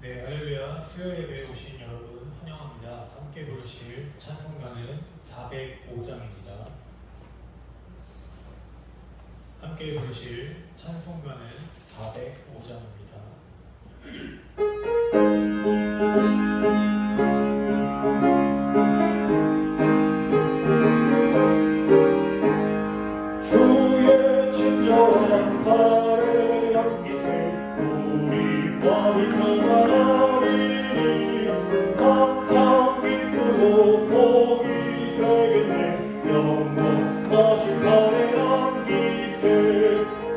네, 할렐루야. 수요 예배에 오신 여러분 환영합니다. 함께 부르실 찬송가는 405장입니다. 함께 부르실 찬송가는 405장입니다. 주의 친절한 발의 향기세 우리 마음이 평안하리니 항상 기쁘고 복이 되겠네. 영원하신 발의 향기세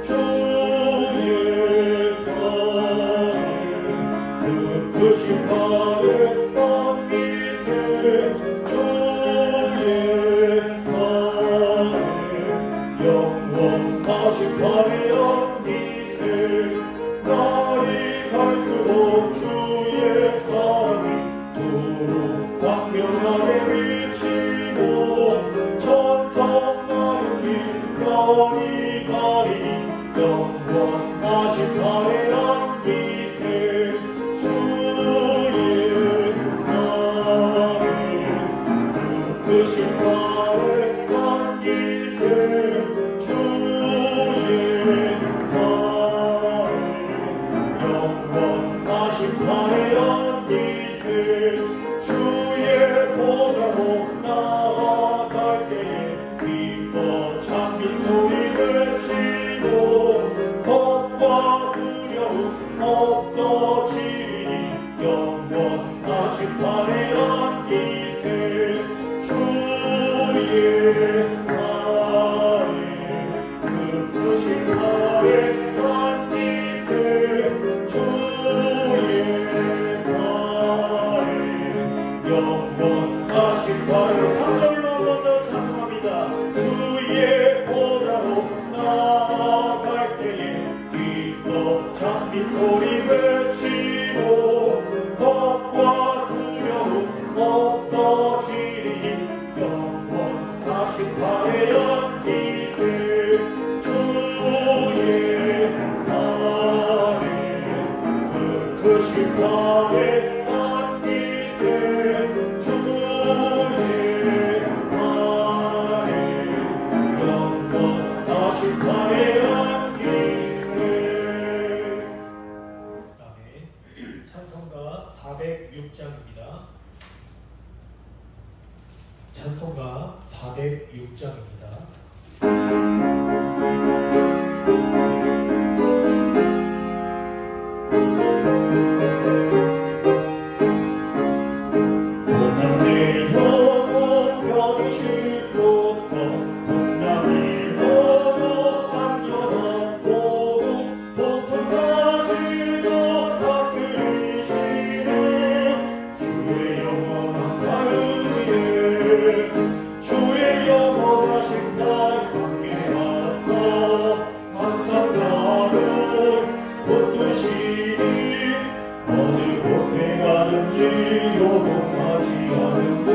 주의 발에 그 크신 발의 향기세 주의 발에 영원하신 발의 향기세 날이 갈수록 주의 사랑이 두루 광명하게 비치고 천성 나름이 별이 가리니 영원하신 발의 향기세 주의 발에 그 크신 발의 향기세 주의 발에 영원하신 발의 향기세 주의 보좌로 나아갈 때에 기뻐 찬미 소리 외치고 겁과 두려움 없어지리니 영원하신 발의 향기세 주의 발에 그 크신 발의 향기세 주의 발에 영원하신 발의 3절로 한 번 더 찬송합니다. 주의 보좌로 나아갈 때에 기뻐 찬미 소리 외치고 겁과 두려움 없어지리니 영원하신 발의 향기세 주의 발에 그 크신 발의 향기세 주의 발에 영원하신 발의 향기세. 아멘. 찬송가 406장입니다. 찬송가 406장입니다. 고난 내 영혼 편히 쉴 곳 풍랑이로도 안전한 보고 보통 가지도 다스리시는 주의 영원한 발의지에 주의 영원하신 날 함께하사 항상 나를 붙드시니 어느 곳에 가든지 요동하지 않음은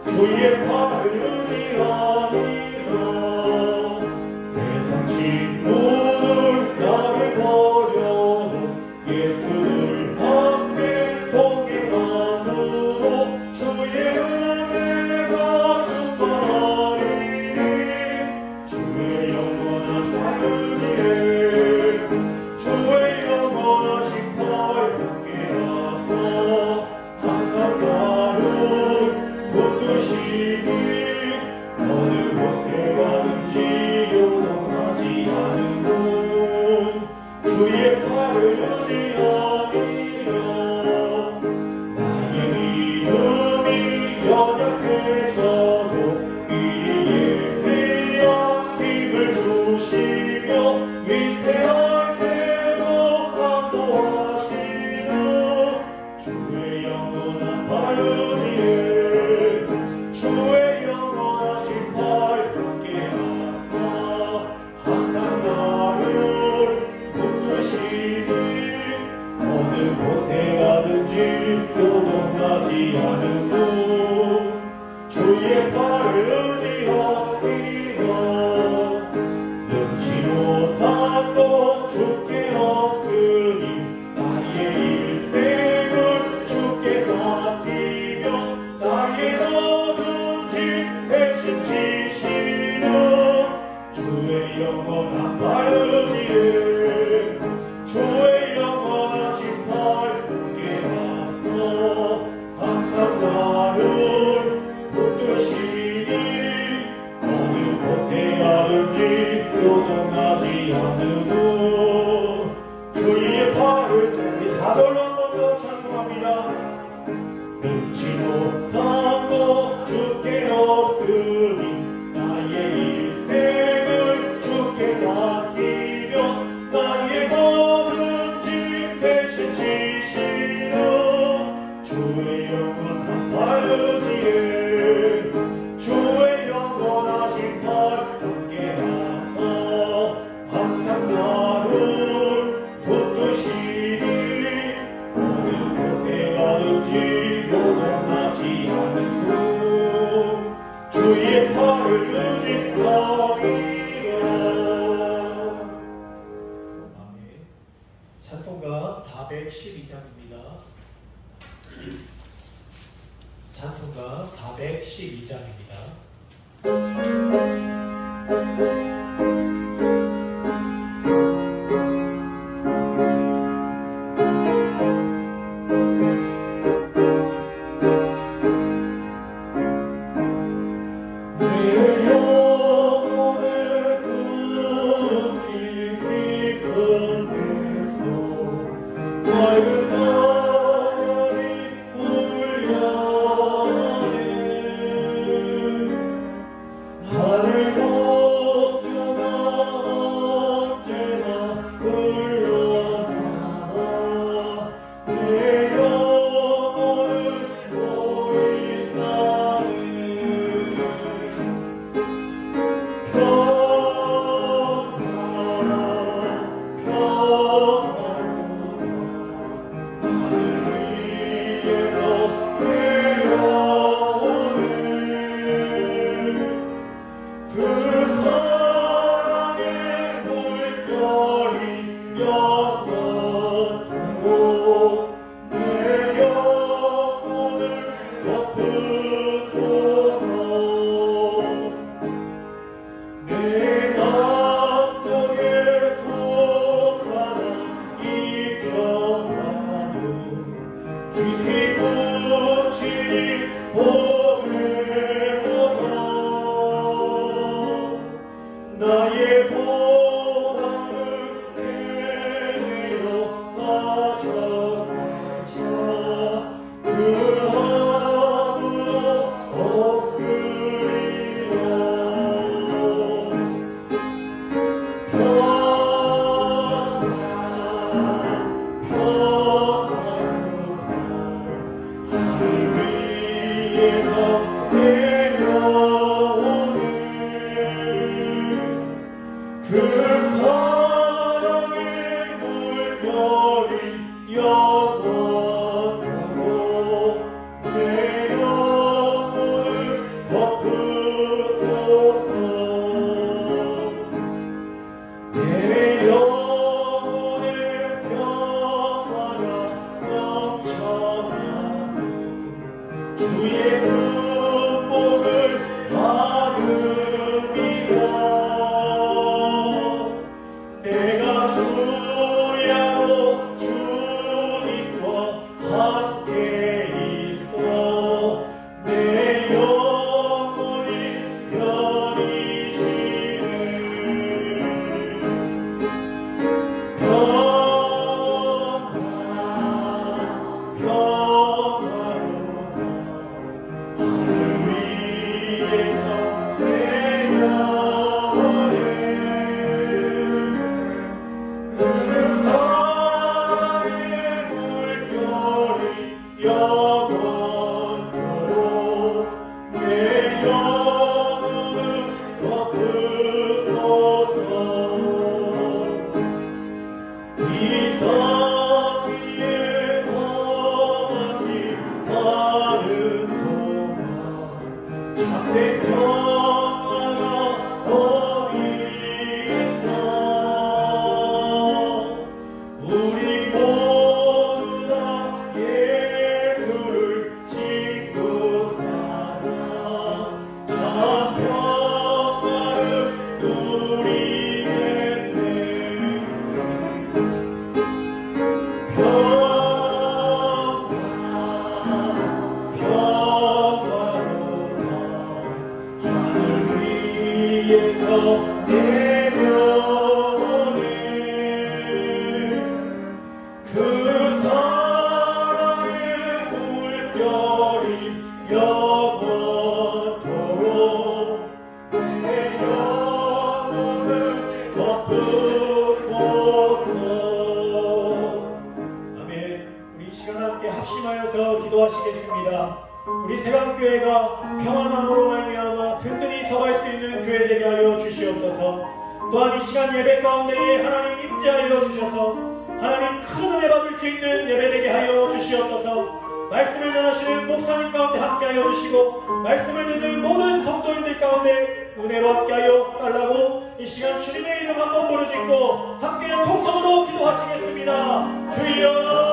주의 팔을 의지하니라. 세상 친구들 나를 버려놓은 예수를 함께 동행함으로 주의 은혜가 충만하리니 주의 영원하신 의지에 주의 영원하신 팔 함께하사 항상 나를 붙드시니 어느 곳에 가든지 요동하지 않음은 주의 팔을 의지함이라. 나의 믿음이 연약해져도 미리 예비한 힘을 주시며 위태할 때도 감도하시는 주의 영원한 발 의지에 주의 영원하신 팔 함께하사 항상 나를 붙드시니 어느 곳에 가든지 요동하지 않음은 주의 팔을 의지함이라. 능치 못한 것 412장입니다. 찬송가 412장입니다. 기도하시겠습니다. 우리 새강교회가 평안함으로 말미암아 든든히 서갈 수 있는 교회 되게 하여 주시옵소서. 또한 이 시간 예배 가운데에 하나님 임재하여 주셔서 하나님 큰 은혜 받을 수 있는 예배 되게 하여 주시옵소서. 말씀을 전하시는 목사님 가운데 함께하여 주시고 말씀을 듣는 모든 성도인들 가운데 은혜로 함께하여 달라고 이 시간 주님의 이름 한번 부르짖고 함께 통성으로 기도하시겠습니다. 주여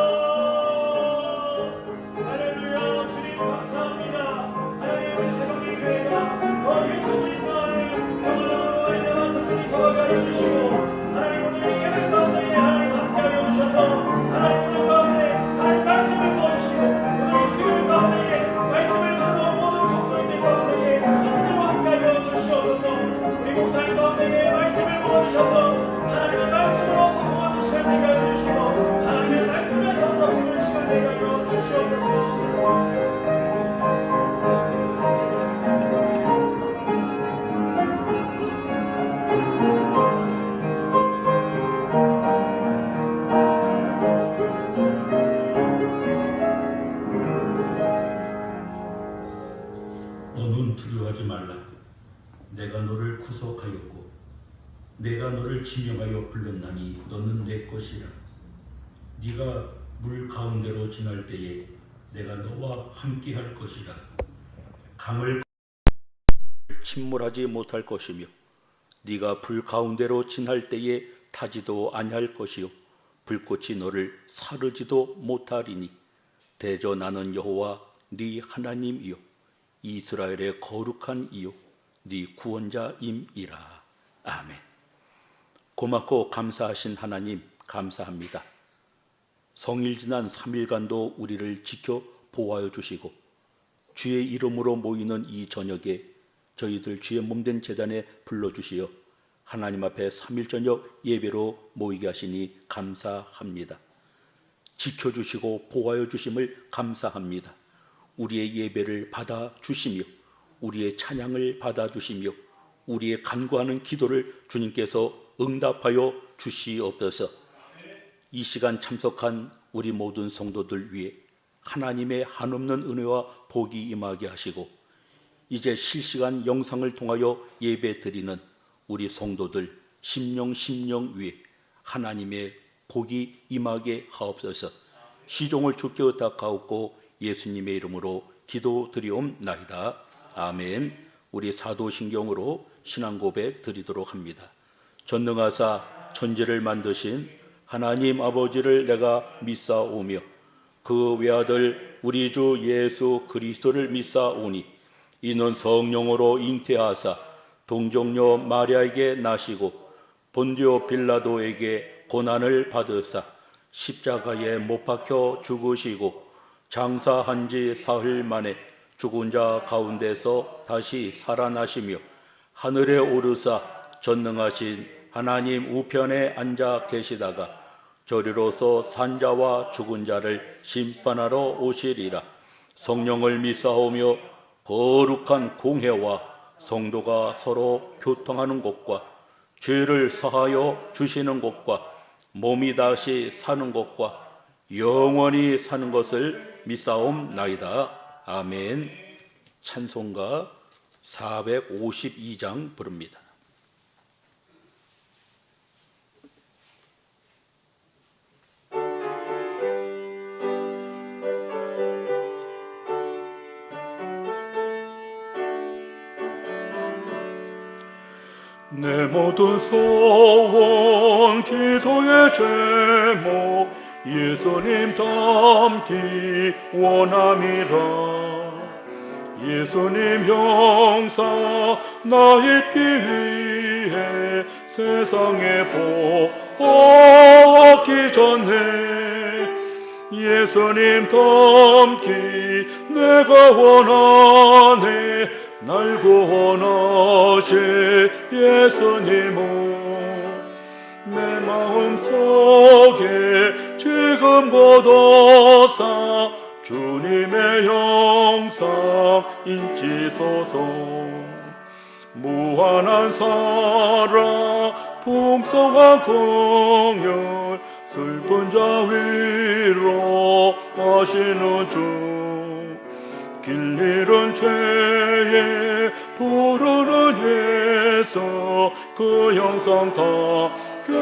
너는 내 것이라. 네가 물 가운데로 지날 때에 내가 너와 함께할 것이라. 강을 침몰하지 못할 것이며 네가 불 가운데로 지날 때에 타지도 아니할 것이요 불꽃이 너를 사르지도 못하리니 대저 나는 여호와 네 하나님이요 이스라엘의 거룩한 이요 네 구원자임이라. 아멘. 고맙고 감사하신 하나님 감사합니다. 성일 지난 3일간도 우리를 지켜 보호하여 주시고 주의 이름으로 모이는 이 저녁에 저희들 주의 몸된 제단에 불러주시어 하나님 앞에 3일 저녁 예배로 모이게 하시니 감사합니다. 지켜주시고 보호하여 주심을 감사합니다. 우리의 예배를 받아주시며 우리의 찬양을 받아주시며 우리의 간구하는 기도를 주님께서 응답하여 주시옵소서. 이 시간 참석한 우리 모든 성도들 위해 하나님의 한없는 은혜와 복이 임하게 하시고 이제 실시간 영상을 통하여 예배 드리는 우리 성도들 심령 위에 하나님의 복이 임하게 하옵소서. 시종을 주께 의탁하옵고 예수님의 이름으로 기도드리옵나이다. 아멘. 우리 사도신경으로 신앙고백 드리도록 합니다. 전능하사 천지를 만드신 하나님 아버지를 내가 믿사오며 그 외아들 우리 주 예수 그리스도를 믿사오니 이는 성령으로 잉태하사 동정녀 마리아에게 나시고 본디오 빌라도에게 고난을 받으사 십자가에 못 박혀 죽으시고 장사한 지 사흘 만에 죽은 자 가운데서 다시 살아나시며 하늘에 오르사 전능하신 하나님 우편에 앉아 계시다가 저리로서 산자와 죽은 자를 심판하러 오시리라. 성령을 믿사오며 거룩한 공회와 성도가 서로 교통하는 것과 죄를 사하여 주시는 것과 몸이 다시 사는 것과 영원히 사는 것을 믿사옵나이다. 아멘. 찬송가 452장 부릅니다. 내 모든 소원 기도의 제목 예수님 닮기 원함이라. 예수님 형상 나 입기 위해 세상에 보았기 전에 예수님 닮기 내가 원하네. 날 구원하실 예수님은 내 마음속에 지금 걷어사 주님의 형상 인치소서. 무한한 사랑 풍성한 긍휼 슬픈 자 위로 하시는 주. 길 잃은 죄에 부르는 예수 그 형상 닿게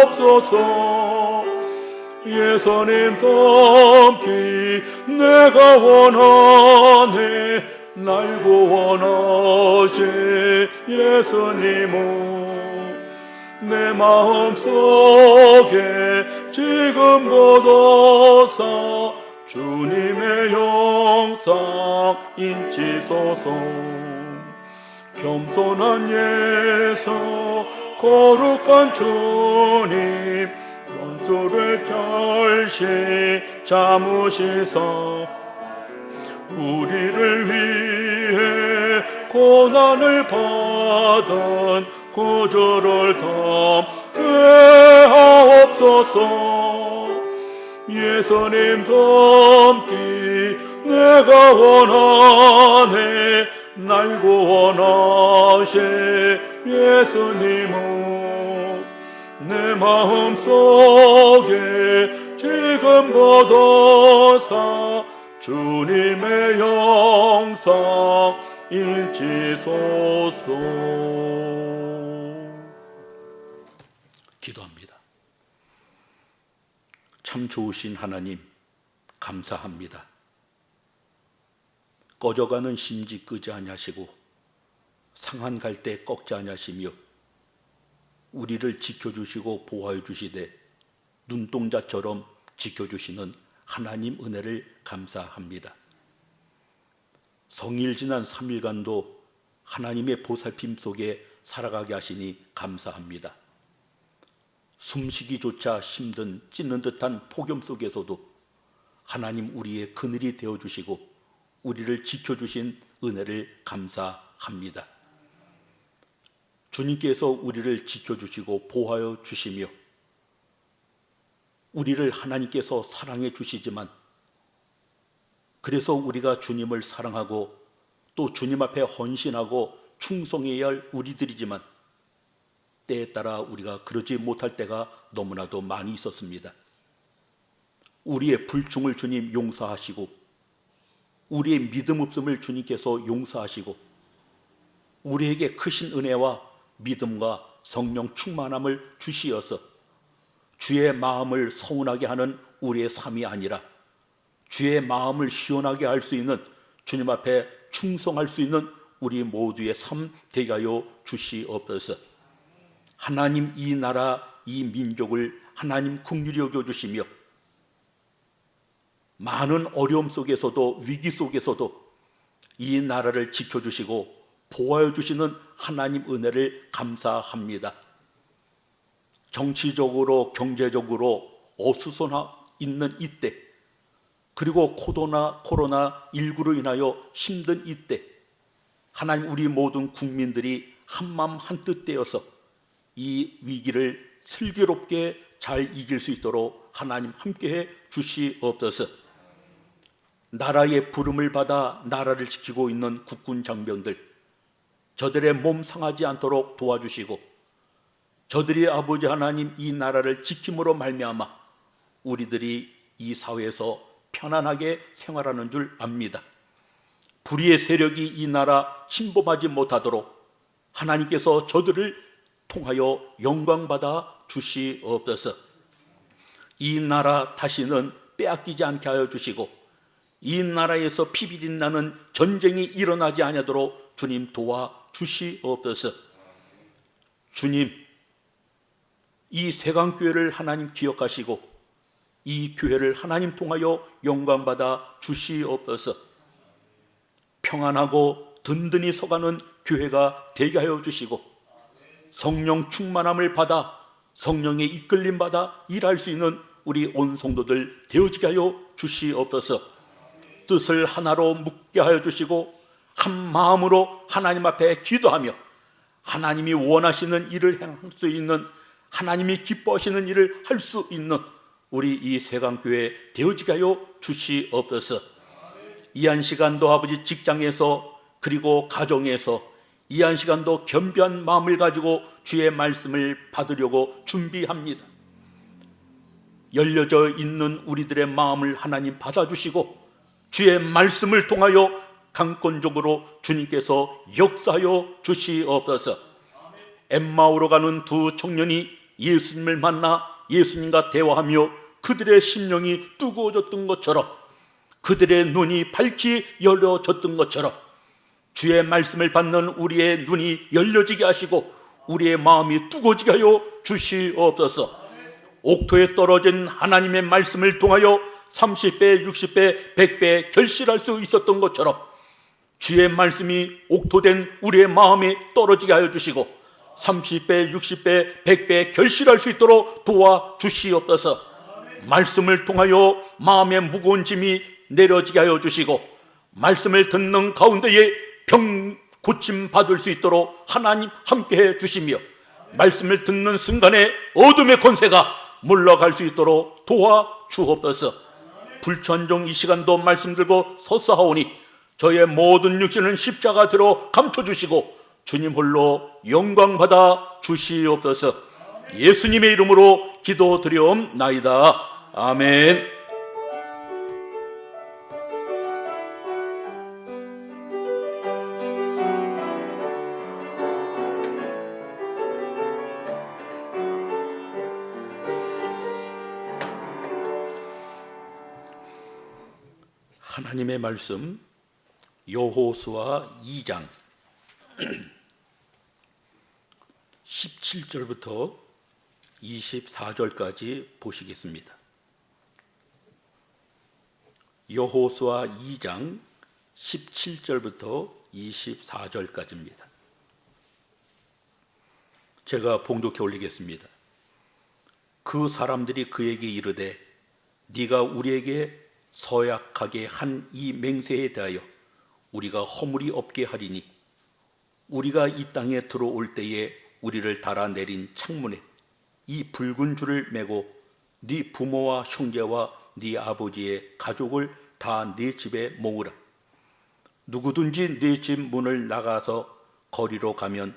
하옵소서. 예수님 닮기 내가 원하네. 날 구원하실 예수님은 내 마음속에 지금 걷어사 주님의 형상 인치소서. 겸손한 예수 거룩한 주님 원수를 결시 잠으시사 우리를 위해 고난을 받은 구주를 담게 하옵소서. 예수님 닮기 내가 원하네. 날 구원하실 예수님은 내 마음속에 지금 걷어사 주님의 형상 인치소서. 기도합니다. 감사합니다. 참 좋으신 하나님 감사합니다. 꺼져가는 심지 끄지 아니하시고 상한 갈 때 꺾지 아니하시며 우리를 지켜주시고 보호해 주시되 눈동자처럼 지켜주시는 하나님 은혜를 감사합니다. 성일 지난 3일간도 하나님의 보살핌 속에 살아가게 하시니 감사합니다. 숨쉬기조차 힘든 찢는 듯한 폭염 속에서도 하나님 우리의 그늘이 되어주시고 우리를 지켜주신 은혜를 감사합니다. 주님께서 우리를 지켜주시고 보호하여 주시며 우리를 하나님께서 사랑해 주시지만 그래서 우리가 주님을 사랑하고 또 주님 앞에 헌신하고 충성해야 할 우리들이지만 때에 따라 우리가 그러지 못할 때가 너무나도 많이 있었습니다. 우리의 불충을 주님 용서하시고 우리의 믿음 없음을 주님께서 용서하시고 우리에게 크신 은혜와 믿음과 성령 충만함을 주시어서 주의 마음을 서운하게 하는 우리의 삶이 아니라 주의 마음을 시원하게 할 수 있는 주님 앞에 충성할 수 있는 우리 모두의 삶 되게 하여 주시옵소서. 하나님 이 나라 이 민족을 하나님 긍휼히 여겨주시며 많은 어려움 속에서도 위기 속에서도 이 나라를 지켜주시고 보호해 주시는 하나님 은혜를 감사합니다. 정치적으로 경제적으로 어수선하 있는 이때 그리고 코로나19로 인하여 힘든 이때 하나님 우리 모든 국민들이 한마음 한뜻 되어서 이 위기를 슬기롭게 잘 이길 수 있도록 하나님 함께해 주시옵소서. 나라의 부름을 받아 나라를 지키고 있는 국군 장병들 저들의 몸 상하지 않도록 도와주시고 저들이 아버지 하나님 이 나라를 지킴으로 말미암아 우리들이 이 사회에서 편안하게 생활하는 줄 압니다. 불의의 세력이 이 나라 침범하지 못하도록 하나님께서 저들을 통하여 영광받아 주시옵소서. 이 나라 다시는 빼앗기지 않게 하여 주시고 이 나라에서 피비린 나는 전쟁이 일어나지 아니하도록 주님 도와 주시옵소서. 주님, 이 세강교회를 하나님 기억하시고 이 교회를 하나님 통하여 영광받아 주시옵소서. 평안하고 든든히 서가는 교회가 되게 하여 주시고 성령 충만함을 받아 성령의 이끌림 받아 일할 수 있는 우리 온 성도들 되어지게 하여 주시옵소서. 뜻을 하나로 묶게 하여 주시고 한 마음으로 하나님 앞에 기도하며 하나님이 원하시는 일을 행할 수 있는 하나님이 기뻐하시는 일을 할 수 있는 우리 이 세강교회 되어지게 하여 주시옵소서. 이 한 시간도 아버지 직장에서 그리고 가정에서 이 한 시간도 겸비한 마음을 가지고 주의 말씀을 받으려고 준비합니다. 열려져 있는 우리들의 마음을 하나님 받아주시고 주의 말씀을 통하여 강권적으로 주님께서 역사하여 주시옵소서. 엠마오로 가는 두 청년이 예수님을 만나 예수님과 대화하며 그들의 심령이 뜨거워졌던 것처럼 그들의 눈이 밝히 열려졌던 것처럼 주의 말씀을 받는 우리의 눈이 열려지게 하시고 우리의 마음이 뜨거워지게 하여 주시옵소서. 옥토에 떨어진 하나님의 말씀을 통하여 30배, 60배, 100배 결실할 수 있었던 것처럼 주의 말씀이 옥토된 우리의 마음에 떨어지게 하여 주시고 30배, 60배, 100배 결실할 수 있도록 도와주시옵소서. 말씀을 통하여 마음의 무거운 짐이 내려지게 하여 주시고 말씀을 듣는 가운데에 병 고침 받을 수 있도록 하나님 함께해 주시며 말씀을 듣는 순간에 어둠의 권세가 물러갈 수 있도록 도와주옵소서. 불천종 이 시간도 말씀 들고 서사하오니 저의 모든 육신은 십자가 들어 감춰주시고 주님 홀로 영광 받아 주시옵소서. 예수님의 이름으로 기도드리옵나이다. 아멘. 하나님의 말씀 여호수아 2장 17절부터 24절까지 보시겠습니다. 여호수아 2장 17절부터 24절까지입니다. 제가 봉독해 올리겠습니다. 그 사람들이 그에게 이르되 네가 우리에게 서약하게 한 이 맹세에 대하여 우리가 허물이 없게 하리니 우리가 이 땅에 들어올 때에 우리를 달아내린 창문에 이 붉은 줄을 매고 네 부모와 형제와 네 아버지의 가족을 다 네 집에 모으라. 누구든지 네 집 문을 나가서 거리로 가면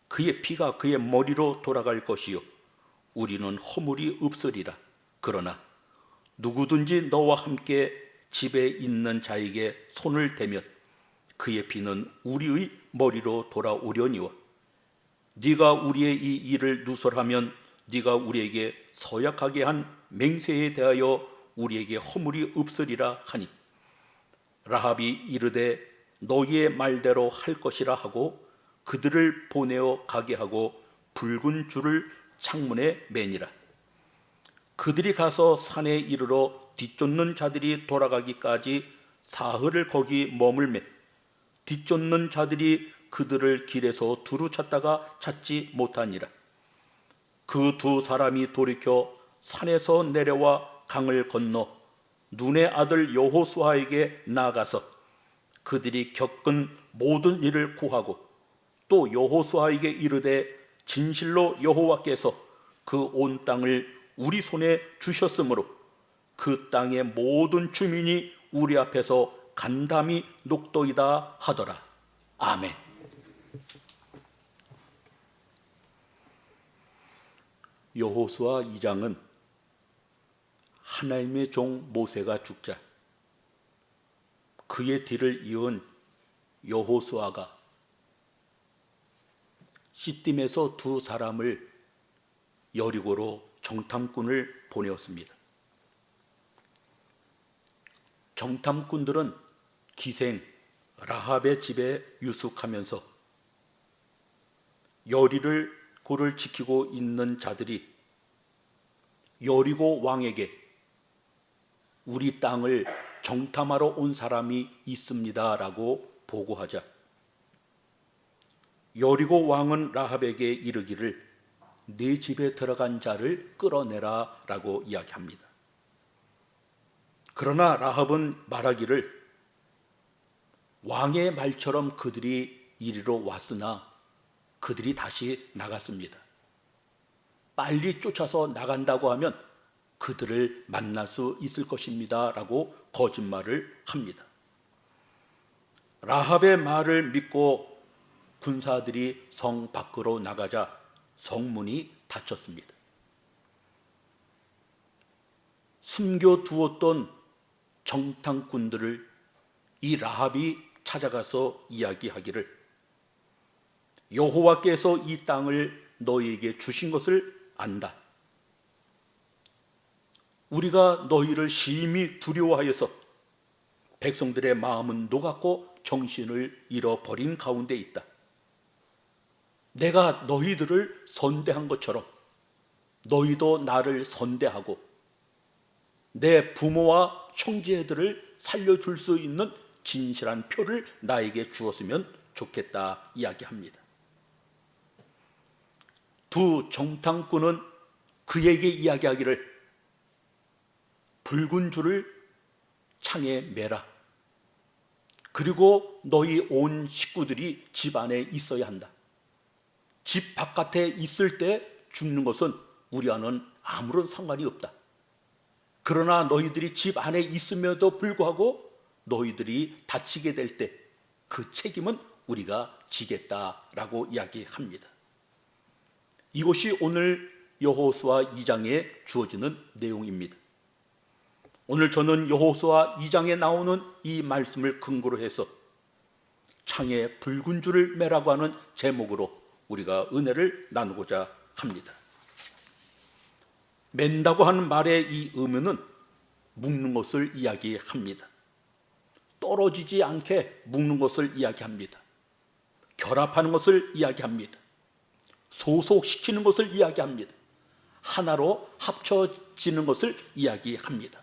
그의 피가 그의 머리로 돌아갈 것이요 우리는 허물이 없으리라. 그러나 누구든지 너와 함께 집에 있는 자에게 손을 대면 그의 피는 우리의 머리로 돌아오려니와 네가 우리의 이 일을 누설하면 네가 우리에게 서약하게 한 맹세에 대하여 우리에게 허물이 없으리라 하니 라합이 이르되 너희의 말대로 할 것이라 하고 그들을 보내어 가게 하고 붉은 줄을 창문에 매니라. 그들이 가서 산에 이르러 뒤쫓는 자들이 돌아가기까지 사흘을 거기 머물매 뒤쫓는 자들이 그들을 길에서 두루 찾다가 찾지 못하니라. 그 두 사람이 돌이켜 산에서 내려와 강을 건너 눈의 아들 여호수아에게 나아가서 그들이 겪은 모든 일을 구하고 또 여호수아에게 이르되 진실로 여호와께서 그 온 땅을 우리 손에 주셨으므로 그 땅의 모든 주민이 우리 앞에서 간담이 녹도이다 하더라. 아멘. 여호수아 2장은 하나님의 종 모세가 죽자 그의 뒤를 이은 여호수아가 시딤에서 두 사람을 여리고로 정탐꾼을 보내었습니다. 정탐꾼들은 기생 라합의 집에 유숙하면서 여리고를 지키고 있는 자들이 여리고 왕에게 우리 땅을 정탐하러 온 사람이 있습니다라고 보고하자 여리고 왕은 라합에게 이르기를 네 집에 들어간 자를 끌어내라 라고 이야기합니다. 그러나 라합은 말하기를 왕의 말처럼 그들이 이리로 왔으나 그들이 다시 나갔습니다. 빨리 쫓아서 나간다고 하면 그들을 만날 수 있을 것입니다 라고 거짓말을 합니다. 라합의 말을 믿고 군사들이 성 밖으로 나가자 성문이 닫혔습니다. 숨겨두었던 정탐꾼들을 이 라합이 찾아가서 이야기하기를 여호와께서 이 땅을 너희에게 주신 것을 안다. 우리가 너희를 심히 두려워하여서 백성들의 마음은 녹았고 정신을 잃어버린 가운데 있다. 내가 너희들을 선대한 것처럼 너희도 나를 선대하고 내 부모와 형제들을 살려줄 수 있는 진실한 표를 나에게 주었으면 좋겠다 이야기합니다. 두 정탐꾼은 그에게 이야기하기를 붉은 줄을 창에 매라. 그리고 너희 온 식구들이 집 안에 있어야 한다. 집 바깥에 있을 때 죽는 것은 우리와는 아무런 상관이 없다. 그러나 너희들이 집 안에 있음에도 불구하고 너희들이 다치게 될 때 그 책임은 우리가 지겠다라고 이야기합니다. 이것이 오늘 여호수아 2장에 주어지는 내용입니다. 오늘 저는 여호수아 2장에 나오는 이 말씀을 근거로 해서 창에 붉은 줄을 매라고 하는 제목으로 우리가 은혜를 나누고자 합니다. 맨다고 하는 말의 이 의미는 묶는 것을 이야기합니다. 떨어지지 않게 묶는 것을 이야기합니다. 결합하는 것을 이야기합니다. 소속시키는 것을 이야기합니다. 하나로 합쳐지는 것을 이야기합니다.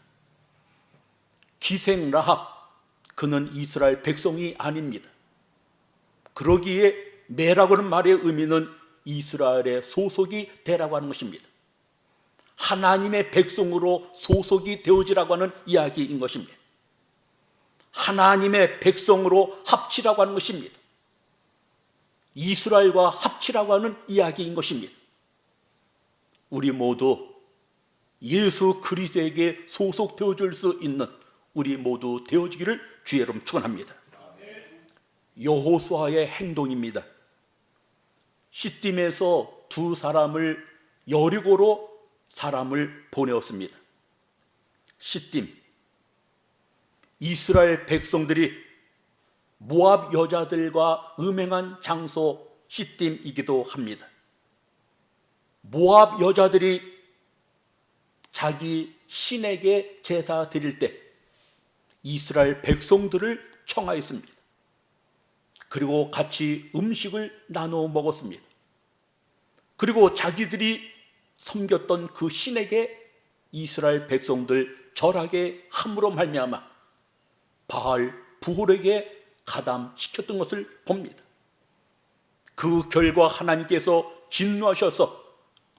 기생 라합, 그는 이스라엘 백성이 아닙니다. 그러기에 매라고는 말의 의미는 이스라엘의 소속이 되라고 하는 것입니다. 하나님의 백성으로 소속이 되어지라고 하는 이야기인 것입니다. 하나님의 백성으로 합치라고 하는 것입니다. 이스라엘과 합치라고 하는 이야기인 것입니다. 우리 모두 예수 그리스도에게 소속되어질 수 있는 우리 모두 되어지기를 주의 이름 축원합니다. 여호수아의 행동입니다. 시딤에서 두 사람을 여리고로 사람을 보내었습니다. 시딤, 이스라엘 백성들이 모압 여자들과 음행한 장소 시딤이기도 합니다. 모압 여자들이 자기 신에게 제사 드릴 때 이스라엘 백성들을 청하였습니다. 그리고 같이 음식을 나누어 먹었습니다. 그리고 자기들이 섬겼던 그 신에게 이스라엘 백성들 절하게 함으로 말미암아 바알 부홀에게 가담시켰던 것을 봅니다. 그 결과 하나님께서 진노하셔서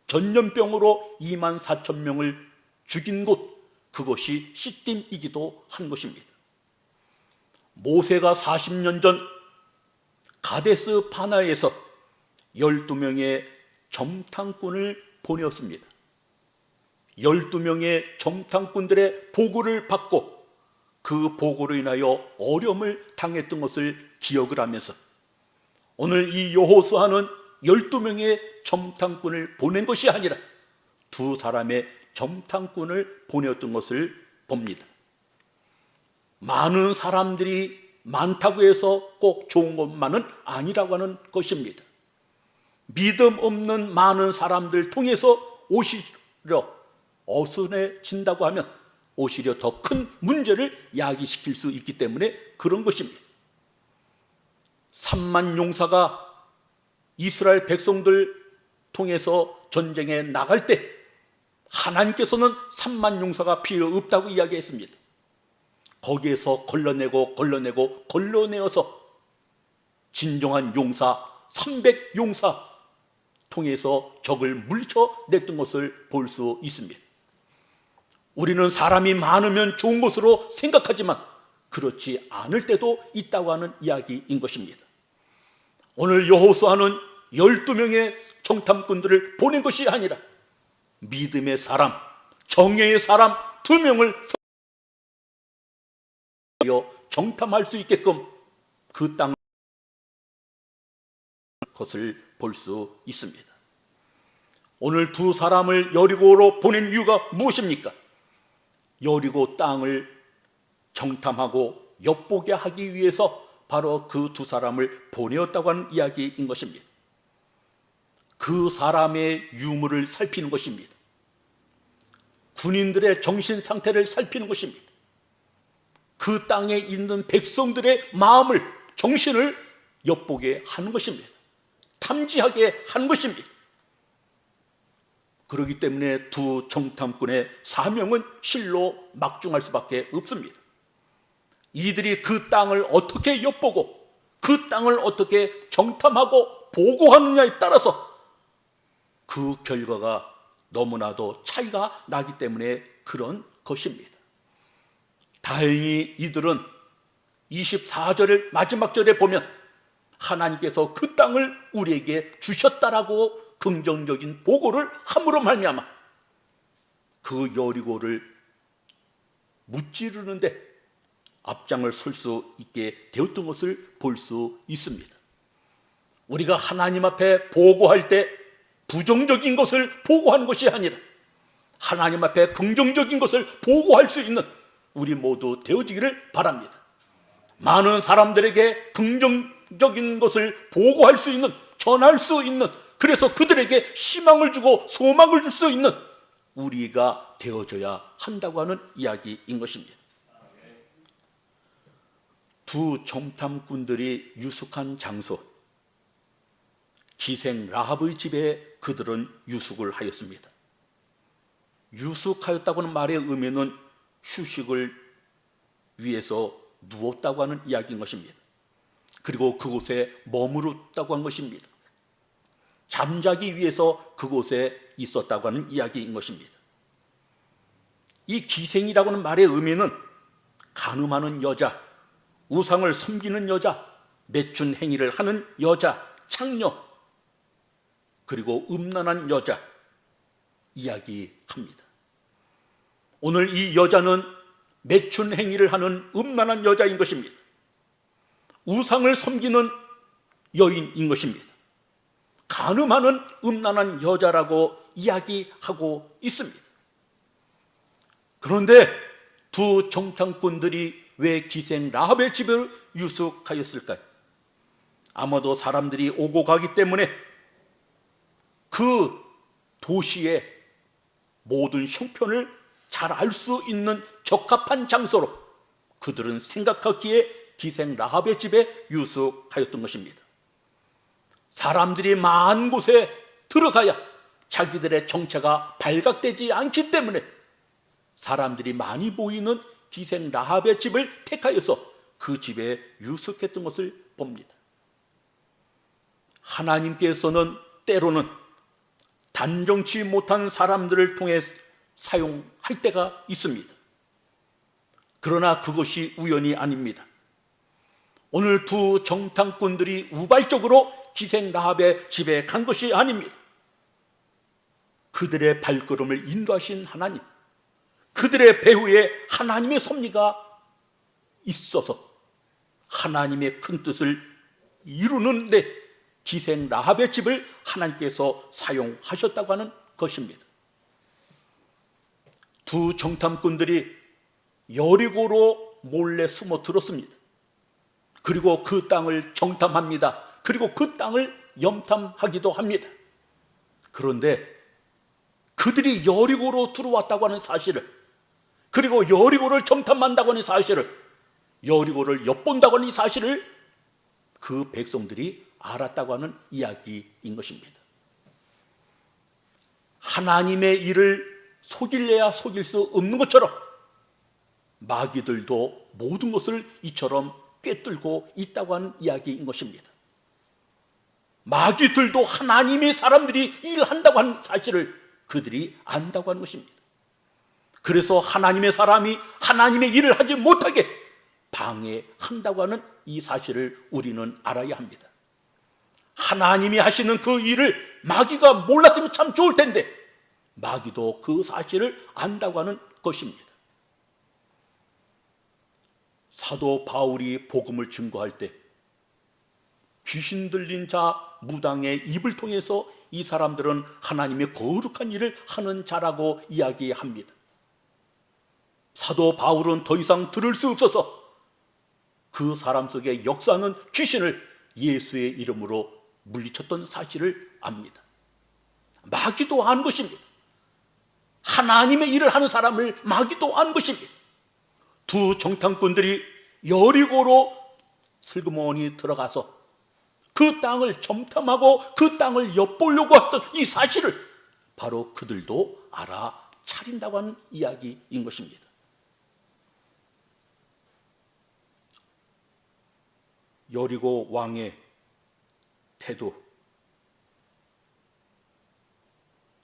전염병으로 24,000명을 죽인 곳, 그것이 시딤이기도 한 것입니다. 모세가 40년 전 가데스 바나에서 12명의 정탐꾼을 보내었습니다. 12명의 정탐꾼들의 보고를 받고 그 보고로 인하여 어려움을 당했던 것을 기억을 하면서 오늘 이 여호수아는 12명의 정탐꾼을 보낸 것이 아니라 두 사람의 정탐꾼을 보내었던 것을 봅니다. 많은 사람들이 많다고 해서 꼭 좋은 것만은 아니라고 하는 것입니다. 믿음 없는 많은 사람들 통해서 오히려 어순해진다고 하면 오히려 더 큰 문제를 야기시킬 수 있기 때문에 그런 것입니다. 3만 용사가 이스라엘 백성들 통해서 전쟁에 나갈 때 하나님께서는 3만 용사가 필요 없다고 이야기했습니다. 거기에서 걸러내어서 진정한 용사 300용사 통해서 적을 물쳐냈던 것을 볼 수 있습니다. 우리는 사람이 많으면 좋은 것으로 생각하지만 그렇지 않을 때도 있다고 하는 이야기인 것입니다. 오늘 여호수아는 12명의 정탐꾼들을 보낸 것이 아니라 믿음의 사람, 정의의 사람 2명을 정탐할 수 있게끔 그 땅을 것을 볼 수 있습니다. 오늘 두 사람을 여리고로 보낸 이유가 무엇입니까? 여리고 땅을 정탐하고 엿보게 하기 위해서 바로 그 두 사람을 보내었다고 하는 이야기인 것입니다. 그 사람의 유물을 살피는 것입니다. 군인들의 정신 상태를 살피는 것입니다. 그 땅에 있는 백성들의 마음을, 정신을 엿보게 하는 것입니다. 탐지하게 하는 것입니다. 그렇기 때문에 두 정탐꾼의 사명은 실로 막중할 수밖에 없습니다. 이들이 그 땅을 어떻게 엿보고 그 땅을 어떻게 정탐하고 보고하느냐에 따라서 그 결과가 너무나도 차이가 나기 때문에 그런 것입니다. 다행히 이들은 24절을 마지막 절에 보면 하나님께서 그 땅을 우리에게 주셨다라고 긍정적인 보고를 함으로 말미암아 그 여리고를 무찌르는데 앞장을 설 수 있게 되었던 것을 볼 수 있습니다. 우리가 하나님 앞에 보고할 때 부정적인 것을 보고하는 것이 아니라 하나님 앞에 긍정적인 것을 보고할 수 있는 우리 모두 되어지기를 바랍니다. 많은 사람들에게 긍정적인 것을 보고할 수 있는, 전할 수 있는, 그래서 그들에게 희망을 주고 소망을 줄 수 있는 우리가 되어져야 한다고 하는 이야기인 것입니다. 두 정탐꾼들이 유숙한 장소, 기생 라합의 집에 그들은 유숙을 하였습니다. 유숙하였다고는 말의 의미는 휴식을 위해서 누웠다고 하는 이야기인 것입니다. 그리고 그곳에 머무렀다고 한 것입니다. 잠자기 위해서 그곳에 있었다고 하는 이야기인 것입니다. 이 기생이라고 하는 말의 의미는 간음하는 여자, 우상을 섬기는 여자, 매춘 행위를 하는 여자, 창녀, 그리고 음란한 여자 이야기합니다. 오늘 이 여자는 매춘 행위를 하는 음란한 여자인 것입니다. 우상을 섬기는 여인인 것입니다. 간음하는 음란한 여자라고 이야기하고 있습니다. 그런데 두 정탐꾼들이 왜 기생 라합의 집을 유숙하였을까요? 아마도 사람들이 오고 가기 때문에 그 도시의 모든 형편을 잘 알 수 있는 적합한 장소로 그들은 생각하기에 기생 라합의 집에 유숙하였던 것입니다. 사람들이 많은 곳에 들어가야 자기들의 정체가 발각되지 않기 때문에 사람들이 많이 보이는 기생 라합의 집을 택하여서 그 집에 유숙했던 것을 봅니다. 하나님께서는 때로는 단정치 못한 사람들을 통해 사용할 때가 있습니다. 그러나 그것이 우연이 아닙니다. 오늘 두 정탐꾼들이 우발적으로 기생 라합의 집에 간 것이 아닙니다. 그들의 발걸음을 인도하신 하나님, 그들의 배후에 하나님의 섭리가 있어서 하나님의 큰 뜻을 이루는데 기생 라합의 집을 하나님께서 사용하셨다고 하는 것입니다. 두 정탐꾼들이 여리고로 몰래 숨어 들었습니다. 그리고 그 땅을 정탐합니다. 그리고 그 땅을 염탐하기도 합니다. 그런데 그들이 여리고로 들어왔다고 하는 사실을, 그리고 여리고를 정탐한다고 하는 사실을, 여리고를 엿본다고 하는 사실을 그 백성들이 알았다고 하는 이야기인 것입니다. 하나님의 일을 속일래야 속일 수 없는 것처럼 마귀들도 모든 것을 이처럼 꿰뚫고 있다고 하는 이야기인 것입니다. 마귀들도 하나님의 사람들이 일한다고 하는 사실을 그들이 안다고 하는 것입니다. 그래서 하나님의 사람이 하나님의 일을 하지 못하게 방해한다고 하는 이 사실을 우리는 알아야 합니다. 하나님이 하시는 그 일을 마귀가 몰랐으면 참 좋을 텐데 마귀도 그 사실을 안다고 하는 것입니다. 사도 바울이 복음을 증거할 때 귀신 들린 자 무당의 입을 통해서 이 사람들은 하나님의 거룩한 일을 하는 자라고 이야기합니다. 사도 바울은 더 이상 들을 수 없어서 그 사람 속에 역사하는 귀신을 예수의 이름으로 물리쳤던 사실을 압니다. 마귀도 아는 것입니다. 하나님의 일을 하는 사람을 마귀도 아는 것입니다. 두 정탐꾼들이 여리고로 슬그머니 들어가서 그 땅을 점탐하고 그 땅을 엿보려고 했던 이 사실을 바로 그들도 알아차린다고 하는 이야기인 것입니다. 여리고 왕의 태도,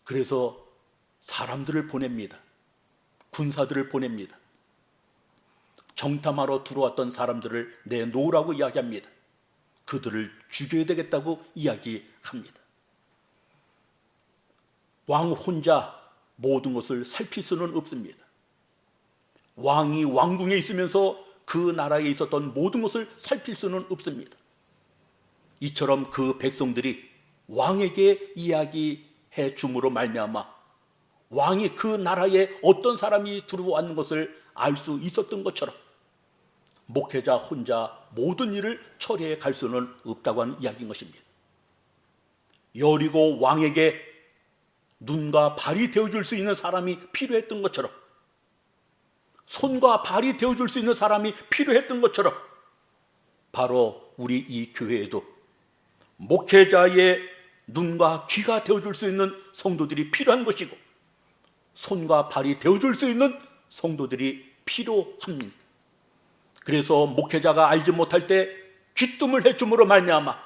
그래서 사람들을 보냅니다. 군사들을 보냅니다. 정탐하러 들어왔던 사람들을 내놓으라고 이야기합니다. 그들을 죽여야 되겠다고 이야기합니다. 왕 혼자 모든 것을 살필 수는 없습니다. 왕이 왕궁에 있으면서 그 나라에 있었던 모든 것을 살필 수는 없습니다. 이처럼 그 백성들이 왕에게 이야기해 줌으로 말미암아 왕이 그 나라에 어떤 사람이 들어왔는 것을 알 수 있었던 것처럼 목회자 혼자 모든 일을 처리해 갈 수는 없다고 하는 이야기인 것입니다. 여리고 왕에게 눈과 발이 되어줄 수 있는 사람이 필요했던 것처럼, 손과 발이 되어줄 수 있는 사람이 필요했던 것처럼 바로 우리 이 교회에도 목회자의 눈과 귀가 되어줄 수 있는 성도들이 필요한 것이고, 손과 발이 되어줄 수 있는 성도들이 필요합니다. 그래서 목회자가 알지 못할 때 귀뜸을 해줌으로 말미암아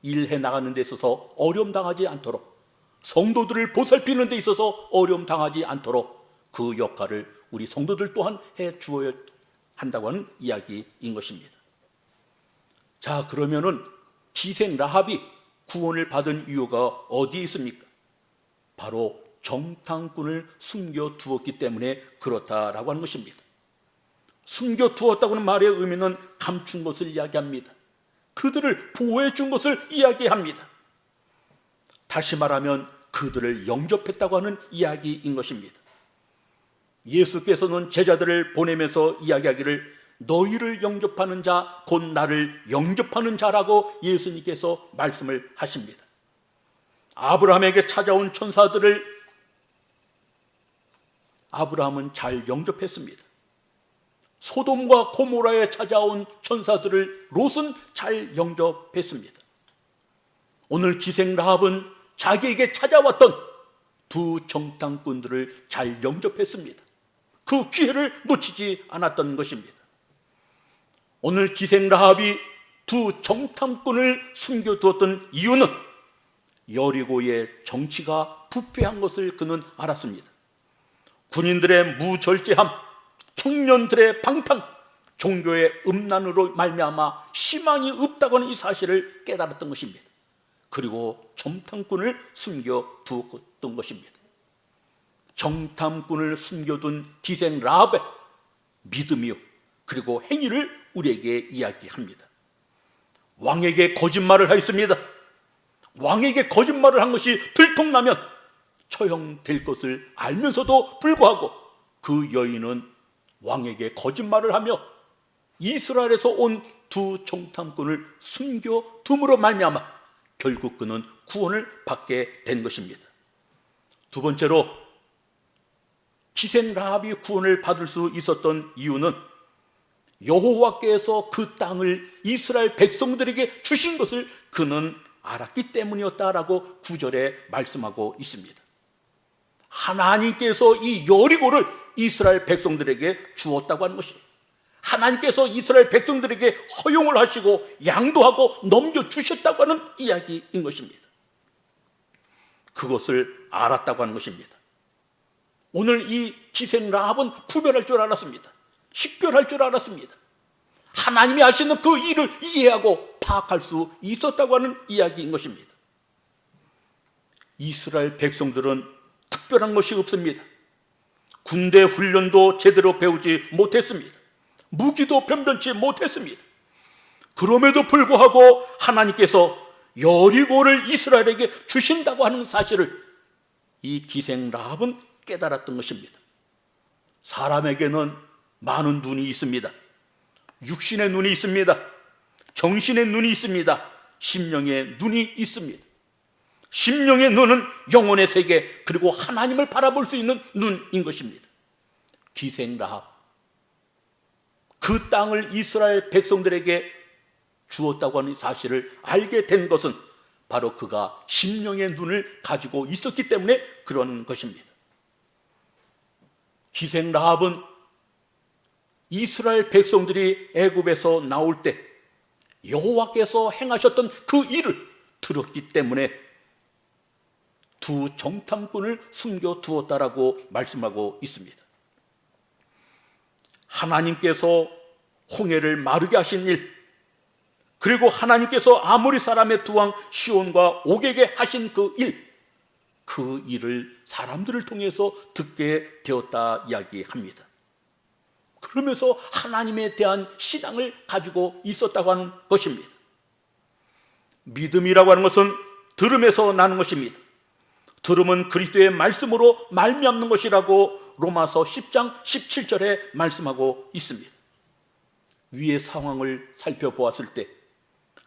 일해 나가는 데 있어서 어려움 당하지 않도록, 성도들을 보살피는 데 있어서 어려움 당하지 않도록 그 역할을 우리 성도들 또한 해 주어야 한다고 하는 이야기인 것입니다. 자, 그러면은 기생 라합이 구원을 받은 이유가 어디에 있습니까? 바로 정탐꾼을 숨겨두었기 때문에 그렇다라고 하는 것입니다. 숨겨두었다고는 말의 의미는 감춘 것을 이야기합니다. 그들을 보호해 준 것을 이야기합니다. 다시 말하면 그들을 영접했다고 하는 이야기인 것입니다. 예수께서는 제자들을 보내면서 이야기하기를 너희를 영접하는 자 곧 나를 영접하는 자라고 예수님께서 말씀을 하십니다. 아브라함에게 찾아온 천사들을 아브라함은 잘 영접했습니다. 소돔과 고모라에 찾아온 천사들을 롯은 잘 영접했습니다. 오늘 기생 라합은 자기에게 찾아왔던 두 정탐꾼들을 잘 영접했습니다. 그 기회를 놓치지 않았던 것입니다. 오늘 기생 라합이 두 정탐꾼을 숨겨두었던 이유는 여리고의 정치가 부패한 것을 그는 알았습니다. 군인들의 무절제함, 청년들의 방탕, 종교의 음란으로 말미암아 희망이 없다고 하는 이 사실을 깨달았던 것입니다. 그리고 정탐꾼을 숨겨두었던 것입니다. 정탐꾼을 숨겨둔 기생 라합의 믿음이요 그리고 행위를 우리에게 이야기합니다. 왕에게 거짓말을 하였습니다. 왕에게 거짓말을 한 것이 들통나면 처형될 것을 알면서도 불구하고 그 여인은 왕에게 거짓말을 하며 이스라엘에서 온 두 정탐꾼을 숨겨둠으로 말미암아 결국 그는 구원을 받게 된 것입니다. 두 번째로 기생 라합이 구원을 받을 수 있었던 이유는 여호와께서 그 땅을 이스라엘 백성들에게 주신 것을 그는 알았기 때문이었다라고 9절에 말씀하고 있습니다. 하나님께서 이 여리고를 이스라엘 백성들에게 주었다고 하는 것입니다. 하나님께서 이스라엘 백성들에게 허용을 하시고 양도하고 넘겨주셨다고 하는 이야기인 것입니다. 그것을 알았다고 하는 것입니다. 오늘 이 기생 라합은 구별할 줄 알았습니다. 식별할 줄 알았습니다. 하나님이 하시는 그 일을 이해하고 파악할 수 있었다고 하는 이야기인 것입니다. 이스라엘 백성들은 특별한 것이 없습니다. 군대 훈련도 제대로 배우지 못했습니다. 무기도 변변치 못했습니다. 그럼에도 불구하고 하나님께서 여리고를 이스라엘에게 주신다고 하는 사실을 이 기생 라합은 깨달았던 것입니다. 사람에게는 많은 눈이 있습니다. 육신의 눈이 있습니다. 정신의 눈이 있습니다. 심령의 눈이 있습니다. 심령의 눈은 영혼의 세계 그리고 하나님을 바라볼 수 있는 눈인 것입니다. 기생 라합, 그 땅을 이스라엘 백성들에게 주었다고 하는 사실을 알게 된 것은 바로 그가 심령의 눈을 가지고 있었기 때문에 그런 것입니다. 기생 라합은 이스라엘 백성들이 애굽에서 나올 때 여호와께서 행하셨던 그 일을 들었기 때문에 두 정탐꾼을 숨겨두었다라고 말씀하고 있습니다. 하나님께서 홍해를 마르게 하신 일, 그리고 하나님께서 아모리 사람의 두 왕 시온과 옥에게 하신 그 일을 사람들을 통해서 듣게 되었다 이야기합니다. 그러면서 하나님에 대한 신앙을 가지고 있었다고 하는 것입니다. 믿음이라고 하는 것은 들음에서 나는 것입니다. 들음은 그리스도의 말씀으로 말미암는 것이라고 로마서 10장 17절에 말씀하고 있습니다. 위의 상황을 살펴보았을 때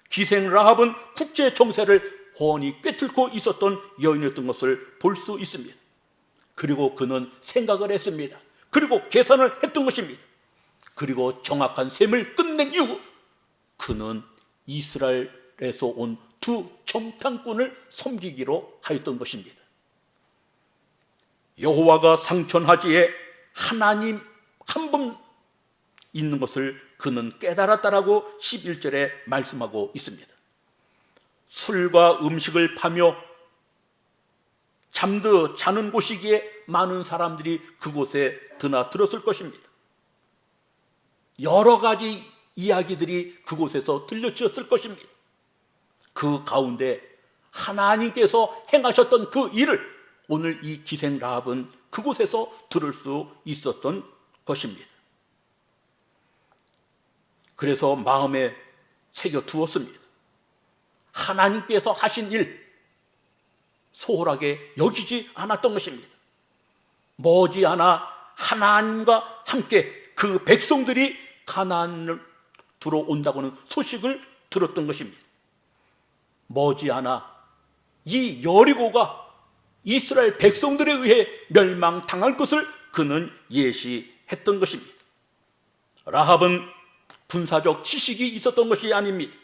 기생 라합은 국제 정세를 훤히 꿰뚫고 있었던 여인이었던 것을 볼 수 있습니다. 그리고 그는 생각을 했습니다. 그리고 계산을 했던 것입니다. 그리고 정확한 셈을 끝낸 이후 그는 이스라엘에서 온 두 정탐꾼을 섬기기로 하였던 것입니다. 여호와가 상천하지에 하나님 한 분 있는 것을 그는 깨달았다라고 11절에 말씀하고 있습니다. 술과 음식을 파며 자는 곳이기에 많은 사람들이 그곳에 드나들었을 것입니다. 여러 가지 이야기들이 그곳에서 들려주었을 것입니다. 그 가운데 하나님께서 행하셨던 그 일을 오늘 이 기생 라합은 그곳에서 들을 수 있었던 것입니다. 그래서 마음에 새겨 두었습니다. 하나님께서 하신 일 소홀하게 여기지 않았던 것입니다. 머지않아 하나님과 함께 그 백성들이 가나안을 들어온다고는 소식을 들었던 것입니다. 머지않아 이 여리고가 이스라엘 백성들에 의해 멸망당할 것을 그는 예시했던 것입니다. 라합은 군사적 지식이 있었던 것이 아닙니다.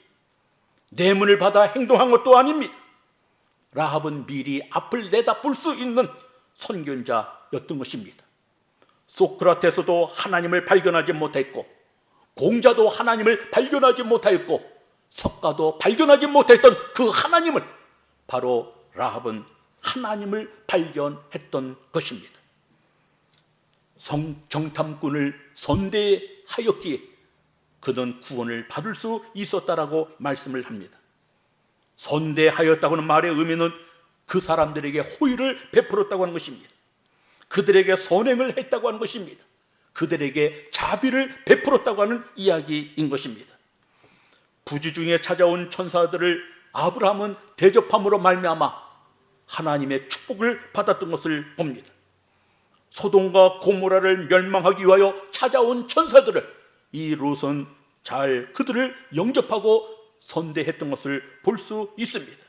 뇌물을 받아 행동한 것도 아닙니다. 라합은 미리 앞을 내다볼 수 있는 선견자였던 것입니다. 소크라테스도 하나님을 발견하지 못했고, 공자도 하나님을 발견하지 못하였고, 석가도 발견하지 못했던 그 하나님을 바로 라합은 하나님을 발견했던 것입니다. 정탐꾼을 선대하였기에 그는 구원을 받을 수 있었다라고 말씀을 합니다. 선대하였다고는 말의 의미는 그 사람들에게 호의를 베풀었다고 하는 것입니다. 그들에게 선행을 했다고 하는 것입니다. 그들에게 자비를 베풀었다고 하는 이야기인 것입니다. 부지 중에 찾아온 천사들을 아브라함은 대접함으로 말미암아 하나님의 축복을 받았던 것을 봅니다. 소돔과 고모라를 멸망하기 위하여 찾아온 천사들을 이 롯은 잘 그들을 영접하고 선대했던 것을 볼 수 있습니다.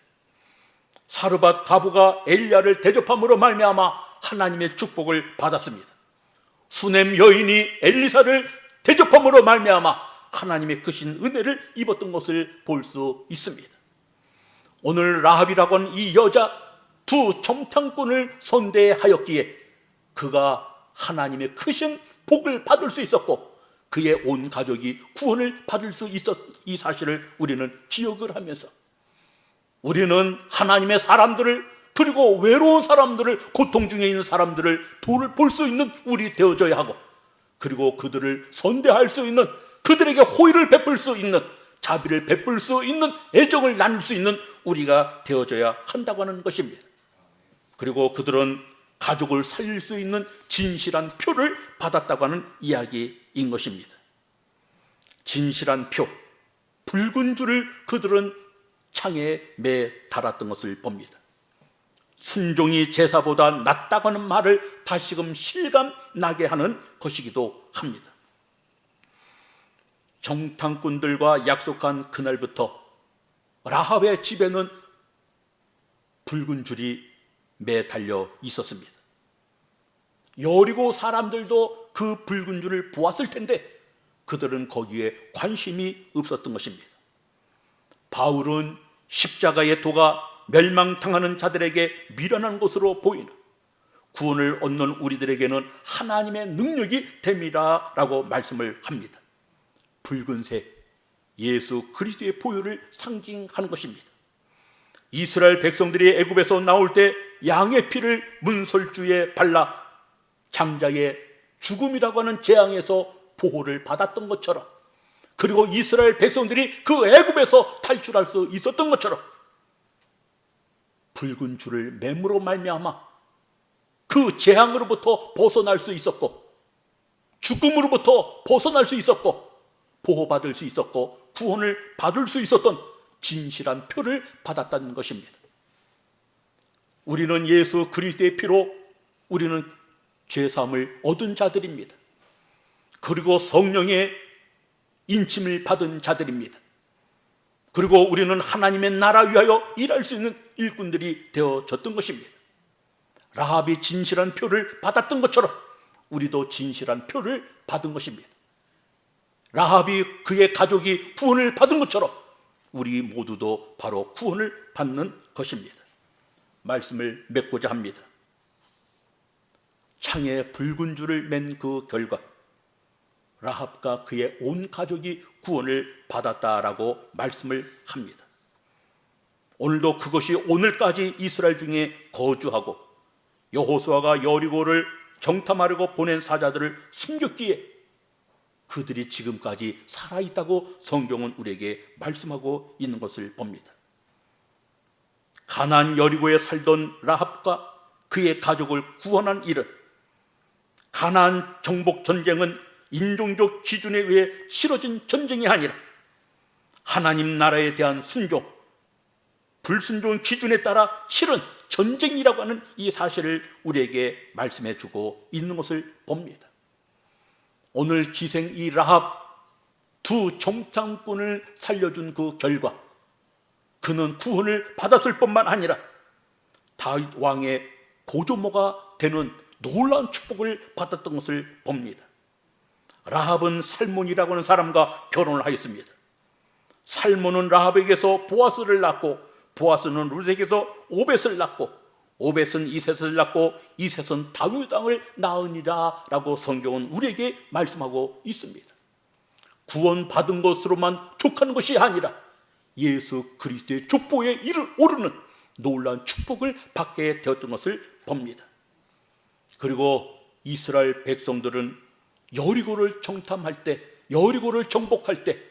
사르밧 가부가 엘리야를 대접함으로 말미암아 하나님의 축복을 받았습니다. 수넴 여인이 엘리사를 대접함으로 말미암아 하나님의 크신 은혜를 입었던 것을 볼 수 있습니다. 오늘 라합이라고 하는 이 여자 두 정탐꾼을 선대하였기에 그가 하나님의 크신 복을 받을 수 있었고 그의 온 가족이 구원을 받을 수 있었 이 사실을 우리는 기억을 하면서 우리는 하나님의 사람들을 그리고 외로운 사람들을 고통 중에 있는 사람들을 볼 수 있는 우리 되어져야 하고 그리고 그들을 선대할 수 있는 그들에게 호의를 베풀 수 있는 자비를 베풀 수 있는 애정을 나눌 수 있는 우리가 되어져야 한다고 하는 것입니다. 그리고 그들은 가족을 살릴 수 있는 진실한 표를 받았다고 하는 이야기인 것입니다. 진실한 표, 붉은 줄을 그들은 창에 매 달았던 것을 봅니다. 순종이 제사보다 낫다고 하는 말을 다시금 실감나게 하는 것이기도 합니다. 정탐꾼들과 약속한 그날부터 라합의 집에는 붉은 줄이 매달려 있었습니다. 여리고 사람들도 그 붉은 줄을 보았을 텐데 그들은 거기에 관심이 없었던 것입니다. 바울은 십자가의 도가 멸망당하는 자들에게 미련한 것으로 보이는 구원을 얻는 우리들에게는 하나님의 능력이 됨이라고 말씀을 합니다. 붉은색 예수 그리스도의 보혈을 상징하는 것입니다. 이스라엘 백성들이 애굽에서 나올 때 양의 피를 문설주에 발라 장자의 죽음이라고 하는 재앙에서 보호를 받았던 것처럼 그리고 이스라엘 백성들이 그 애굽에서 탈출할 수 있었던 것처럼 붉은 줄을 맴으로 말미암아 그 재앙으로부터 벗어날 수 있었고 죽음으로부터 벗어날 수 있었고 보호받을 수 있었고 구원을 받을 수 있었던 진실한 표를 받았다는 것입니다. 우리는 예수 그리스도의 피로 우리는 죄사함을 얻은 자들입니다. 그리고 성령의 인침을 받은 자들입니다. 그리고 우리는 하나님의 나라 위하여 일할 수 있는 일꾼들이 되어졌던 것입니다. 라합이 진실한 표를 받았던 것처럼 우리도 진실한 표를 받은 것입니다. 라합이 그의 가족이 구원을 받은 것처럼 우리 모두도 바로 구원을 받는 것입니다. 말씀을 맺고자 합니다. 창에 붉은 줄을 맨 그 결과 라합과 그의 온 가족이 구원을 받았다라고 말씀을 합니다. 오늘도 그것이 오늘까지 이스라엘 중에 거주하고 여호수아가 여리고를 정탐하려고 보낸 사자들을 숨겼기에 그들이 지금까지 살아있다고 성경은 우리에게 말씀하고 있는 것을 봅니다. 가나안 여리고에 살던 라합과 그의 가족을 구원한 일은 가나안 정복 전쟁은 인종적 기준에 의해 치러진 전쟁이 아니라 하나님 나라에 대한 순종, 불순종 기준에 따라 치른 전쟁이라고 하는 이 사실을 우리에게 말씀해 주고 있는 것을 봅니다. 오늘 기생 이 라합 두 정탐꾼을 살려준 그 결과 그는 구원을 받았을 뿐만 아니라 다윗 왕의 고조모가 되는 놀라운 축복을 받았던 것을 봅니다. 라합은 살몬이라고 하는 사람과 결혼을 하였습니다. 살몬은 라합에게서 보아스를 낳고 보아스는 룻에게서 오벳을 낳고 오벳은 이셋을 낳고 이셋은 다윗 왕을 낳으니라 라고 성경은 우리에게 말씀하고 있습니다. 구원받은 것으로만 족하는 것이 아니라 예수 그리스도의 족보에 오르는 놀라운 축복을 받게 되었던 것을 봅니다. 그리고 이스라엘 백성들은 여리고를 정탐할 때, 여리고를 정복할 때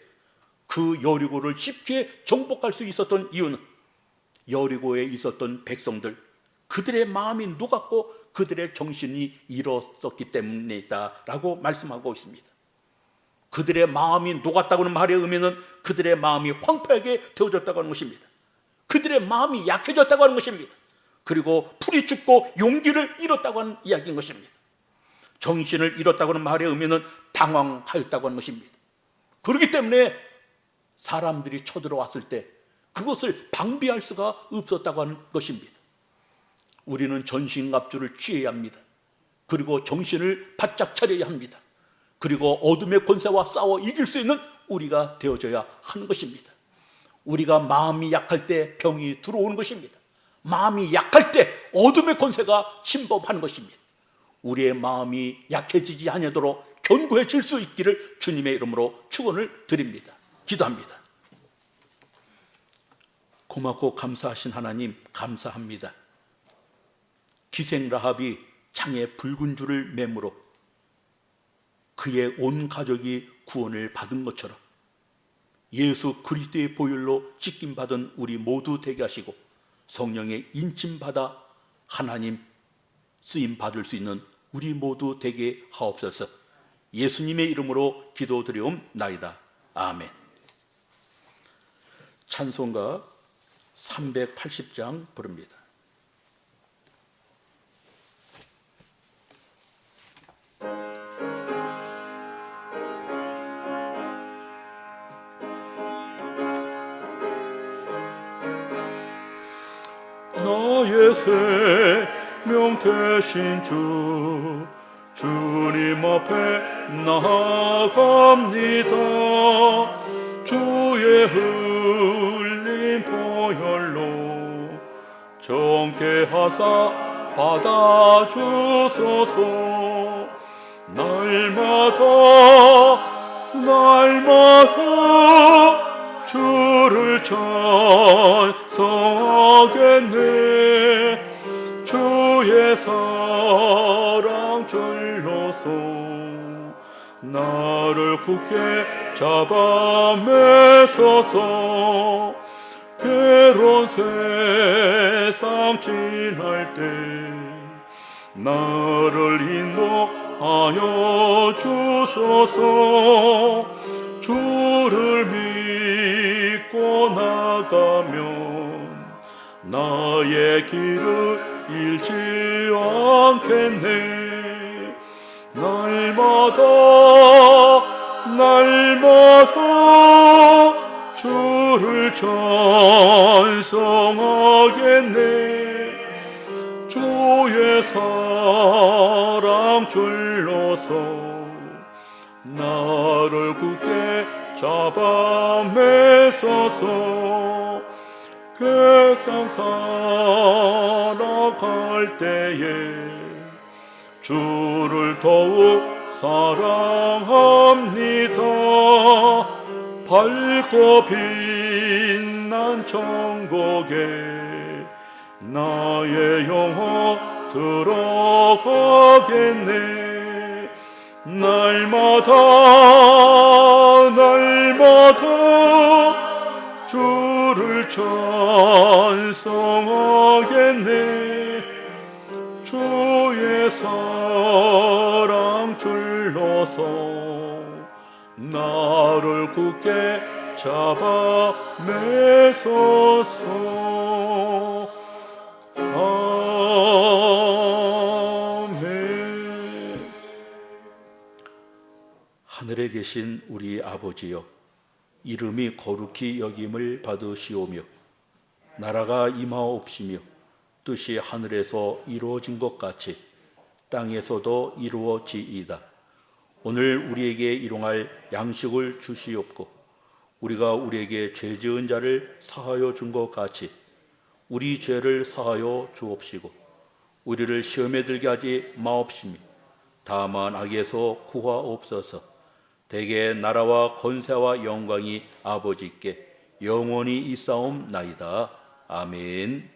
그 여리고를 쉽게 정복할 수 있었던 이유는 여리고에 있었던 백성들, 그들의 마음이 녹았고 그들의 정신이 일었었기 때문이다라고 말씀하고 있습니다. 그들의 마음이 녹았다고 하는 말의 의미는 그들의 마음이 황폐하게 되어졌다고 하는 것입니다. 그들의 마음이 약해졌다고 하는 것입니다. 그리고 풀이 죽고 용기를 잃었다고 하는 이야기인 것입니다. 정신을 잃었다고 하는 말의 의미는 당황하였다고 하는 것입니다. 그렇기 때문에 사람들이 쳐들어왔을 때 그것을 방비할 수가 없었다고 하는 것입니다. 우리는 전신갑주를 취해야 합니다. 그리고 정신을 바짝 차려야 합니다. 그리고 어둠의 권세와 싸워 이길 수 있는 우리가 되어져야 하는 것입니다. 우리가 마음이 약할 때 병이 들어오는 것입니다. 마음이 약할 때 어둠의 권세가 침범하는 것입니다. 우리의 마음이 약해지지 않도록 견고해질 수 있기를 주님의 이름으로 축원을 드립니다. 기도합니다. 고맙고 감사하신 하나님 감사합니다. 기생 라합이 창에 붉은 줄을 매므로 그의 온 가족이 구원을 받은 것처럼 예수 그리스도의 보혈로 씻김받은 우리 모두 되게 하시고 성령의 인침받아 하나님 쓰임받을 수 있는 우리 모두 되게 하옵소서. 예수님의 이름으로 기도드리옵나이다. 아멘. 찬송가 380장 부릅니다. 나의 생명 되신 주 주님 앞에 나아갑니다. 주의 흘린 보혈로 정케 하사 받아주소서. 날마다 주를 찬송하겠네. 주의 사랑 줄로서 나를 굳게 잡아 매소서. 괴로운 세상 지날 때 나를 인도하여 주소서. 주를 믿고 나가면 나의 길을 잃지 않겠네. 날마다 주를 찬송하겠네. 주의 사랑 줄로서 나를 굳게 잡아 매소서. 세상 살아갈 때에 주를 더욱 사랑합니다. 밝고 빛난 천국에 나의 영혼 들어가겠네. 날마다 주를 찬송하겠네. 주의 사랑 줄로서 나를 굳게 잡아 매소서. 아멘. 하늘에 계신 우리 아버지여, 이름이 거룩히 여김을 받으시오며 나라가 임하옵시며 뜻이 하늘에서 이루어진 것 같이 땅에서도 이루어지이다. 오늘 우리에게 일용할 양식을 주시옵고 우리가 우리에게 죄 지은 자를 사하여 준 것 같이 우리 죄를 사하여 주옵시고 우리를 시험에 들게 하지 마옵시며 다만 악에서 구하옵소서. 대개 나라와 권세와 영광이 아버지께 영원히 있사옵나이다. 아멘.